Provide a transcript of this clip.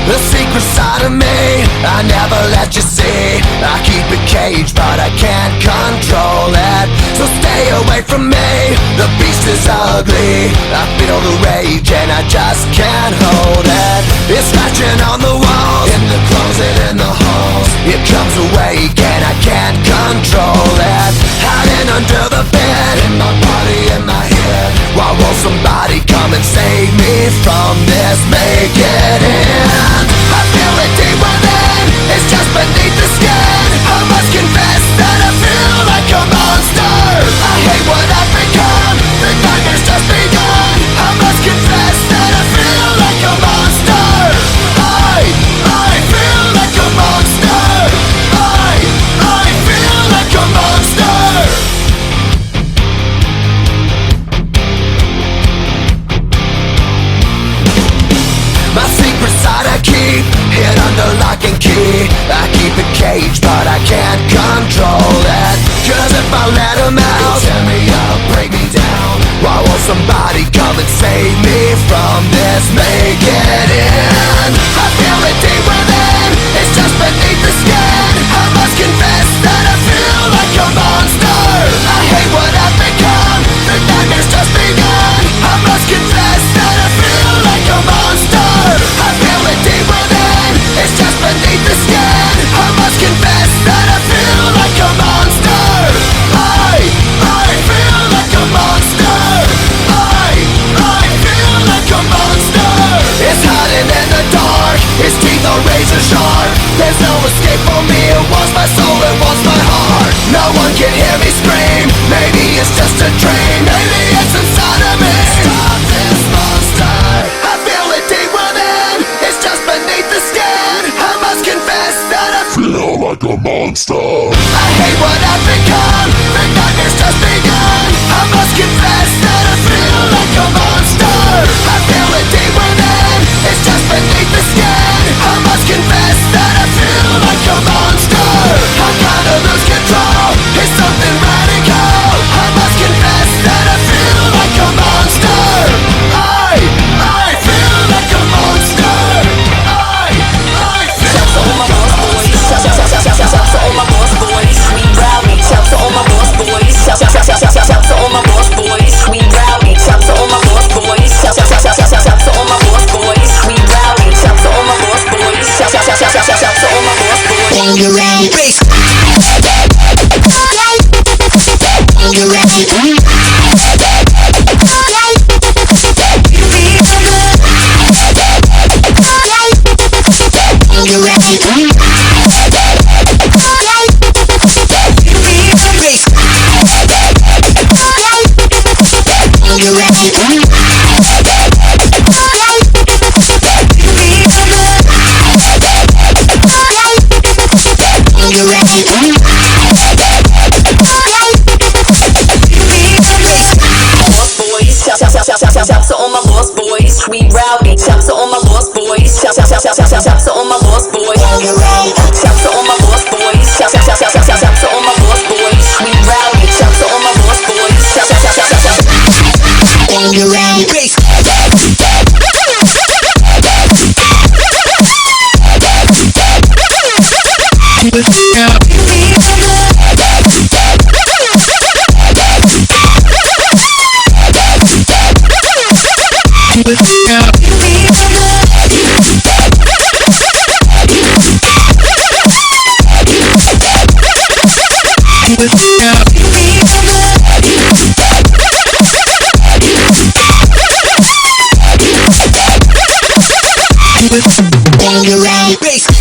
The secret side of me, I never let you see. I keep it caged, but I can't control it. So stay away from me, the beast is ugly. I feel the rage and I just can't hold it. It's scratching on the walls, in the closet, in the halls. It comes awake and I can't control it. Hiding under the bed, in my body, in my head. Why won't somebody come and save me from this? Make it end. I feel it deep within, it's just beneath the skin. I must confess that I feel like a monster. I hate what I've become, the nightmare's just begun. I must confess that I feel like a monster. I feel like a monster. I feel like a monster. My secret side I keep hid under lock and key. I keep it caged, but I can't control it. Cause if I let him out, he'll tear me up, break me down. Why won't somebody come and save me from this? Make it end. I feel it deep within, it's just beneath the skin. I must confess that I feel like a monster. I hate what I've become, the nightmare's just begun. I must confess that I feel like a monster. I feel it deep within, it's just beneath the skin. I must confess that I feel like a monster. I feel like a monster. I feel like a monster. It's hiding in the dark, its teeth are razor sharp. There's no escape for me, it wants my soul, it wants my heart. No one can hear me scream, maybe it's just a dream. Maybe it's inside of me. Stop this monster. I feel it deep within, it's just beneath the skin. I must confess that I feel like a monster. I hate what I've become, the nightmare's just begun. I must confess that I feel like a monster. I feel it deep within, it's just beneath the skin. I must confess that I feel like a monster. I kinda lose control, it's something radical. I must confess that I feel like a monster. I feel like a monster. I feel like a monster. Shout to all my boss boys, we rowdy. Shout to all my boss boys. Shout to all my boss boys, we rowdy. Shout to all my boss boys. Shout to all my boss boys, we rowdy. Shout to all my boss boys. Shout to all my boss boys. When you're ready, bass. When you're ready, when you're ready. Shout to all my boss boys, we rowdy. Shout to all my boss boys. Shout to all my boss boys. Shout to all my boss boys. Shout to all my boss boys, we rowdy. Shout to all my boss boys. When you're ready, bass. When you're ready, bass.